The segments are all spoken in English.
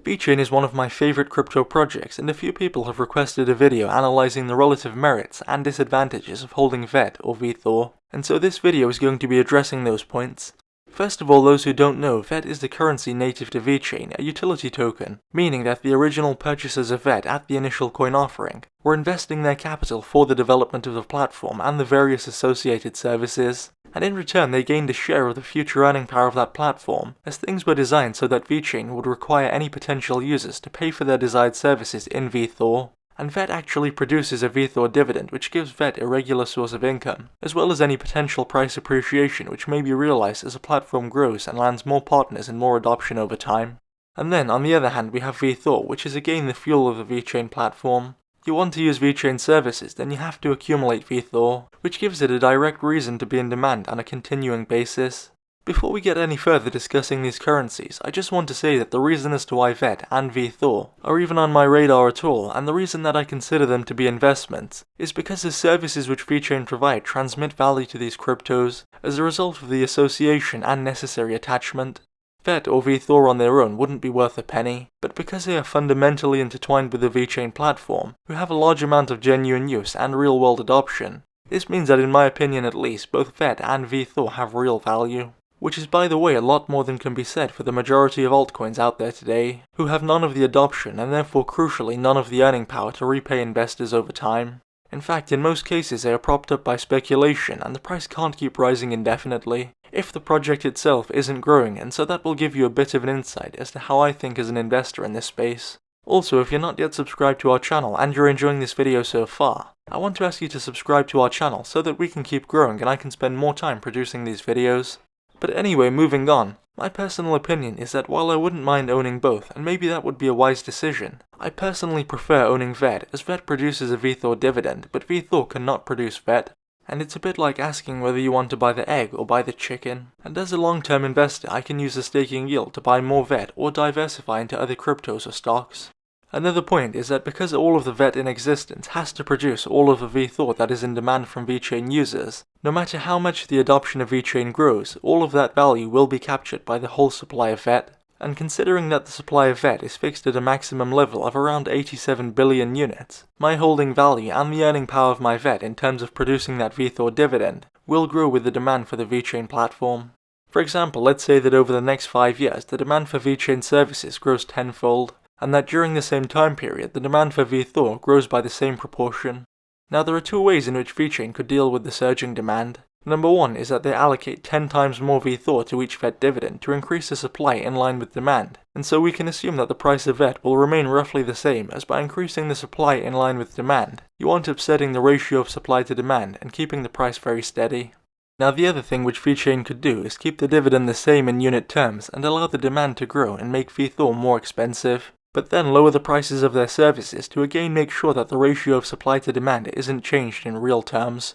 VeChain is one of my favorite crypto projects, and a few people have requested a video analyzing the relative merits and disadvantages of holding VET or Vthor, and so this video is going to be addressing those points. First of all, those who don't know, VET is the currency native to VeChain, a utility token, meaning that the original purchasers of VET at the initial coin offering were investing their capital for the development of the platform and the various associated services, and in return they gained a share of the future earning power of that platform, as things were designed so that VeChain would require any potential users to pay for their desired services in Vthor. And VET actually produces a vthor dividend, which gives VET a regular source of income, as well as any potential price appreciation which may be realized as a platform grows and lands more partners and more adoption over time. And then, on the other hand, we have Vthor, which is again the fuel of the VeChain platform. You want to use VeChain services, then you have to accumulate Vthor, which gives it a direct reason to be in demand on a continuing basis. Before we get any further discussing these currencies, I just want to say that the reason as to why VET and Vthor are even on my radar at all, and the reason that I consider them to be investments, is because the services which VeChain provide transmit value to these cryptos as a result of the association and necessary attachment. VET or Vthor on their own wouldn't be worth a penny, but because they are fundamentally intertwined with the VeChain platform, who have a large amount of genuine use and real-world adoption, this means that in my opinion at least, both VET and Vthor have real value. Which is, by the way, a lot more than can be said for the majority of altcoins out there today, who have none of the adoption and therefore crucially none of the earning power to repay investors over time. In fact, in most cases they are propped up by speculation and the price can't keep rising indefinitely if the project itself isn't growing, and so that will give you a bit of an insight as to how I think as an investor in this space. Also, if you're not yet subscribed to our channel and you're enjoying this video so far, I want to ask you to subscribe to our channel so that we can keep growing and I can spend more time producing these videos. But anyway, moving on, my personal opinion is that while I wouldn't mind owning both, and maybe that would be a wise decision, I personally prefer owning VET, as VET produces a vthor dividend, but Vthor cannot produce VET. And it's a bit like asking whether you want to buy the egg or buy the chicken. And as a long-term investor, I can use the staking yield to buy more VET or diversify into other cryptos or stocks. Another point is that because all of the VET in existence has to produce all of the Vthor that is in demand from VeChain users, no matter how much the adoption of VeChain grows, all of that value will be captured by the whole supply of VET. And considering that the supply of VET is fixed at a maximum level of around 87 billion units, my holding value and the earning power of my VET in terms of producing that Vthor dividend will grow with the demand for the VeChain platform. For example, let's say that over the next 5 years the demand for VeChain services grows tenfold, and that during the same time period the demand for Vthor grows by the same proportion. Now there are two ways in which VeChain could deal with the surging demand. Number one is that they allocate 10 times more Vthor to each VET dividend to increase the supply in line with demand, and so we can assume that the price of VET will remain roughly the same, as by increasing the supply in line with demand, you want up setting the ratio of supply to demand and keeping the price very steady. Now the other thing which VeChain could do is keep the dividend the same in unit terms and allow the demand to grow and make Vthor more expensive, but then lower the prices of their services to again make sure that the ratio of supply to demand isn't changed in real terms.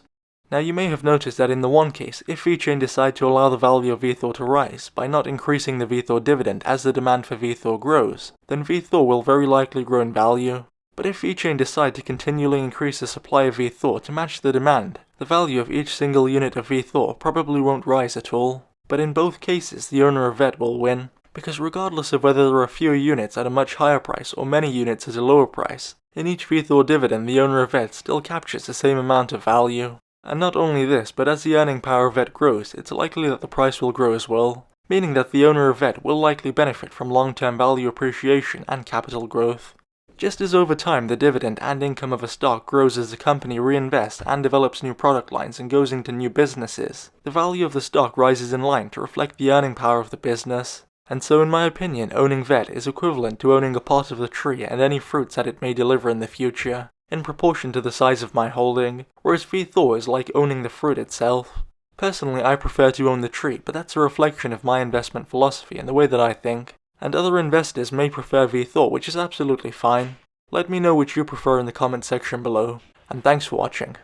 Now you may have noticed that in the one case, if VeChain decide to allow the value of Vthor to rise by not increasing the Vthor dividend as the demand for Vthor grows, then Vthor will very likely grow in value. But if VeChain decide to continually increase the supply of Vthor to match the demand, the value of each single unit of Vthor probably won't rise at all. But in both cases the owner of VET will win, because regardless of whether there are fewer units at a much higher price or many units at a lower price, in each Vthor dividend the owner of VET still captures the same amount of value. And not only this, but as the earning power of VET grows, it's likely that the price will grow as well, meaning that the owner of VET will likely benefit from long-term value appreciation and capital growth. Just as over time the dividend and income of a stock grows as the company reinvests and develops new product lines and goes into new businesses, the value of the stock rises in line to reflect the earning power of the business. And so in my opinion, owning VET is equivalent to owning a part of the tree and any fruits that it may deliver in the future, in proportion to the size of my holding, whereas Vthor is like owning the fruit itself. Personally, I prefer to own the tree, but that's a reflection of my investment philosophy and the way that I think, and other investors may prefer Vthor, which is absolutely fine. Let me know which you prefer in the comment section below, and thanks for watching.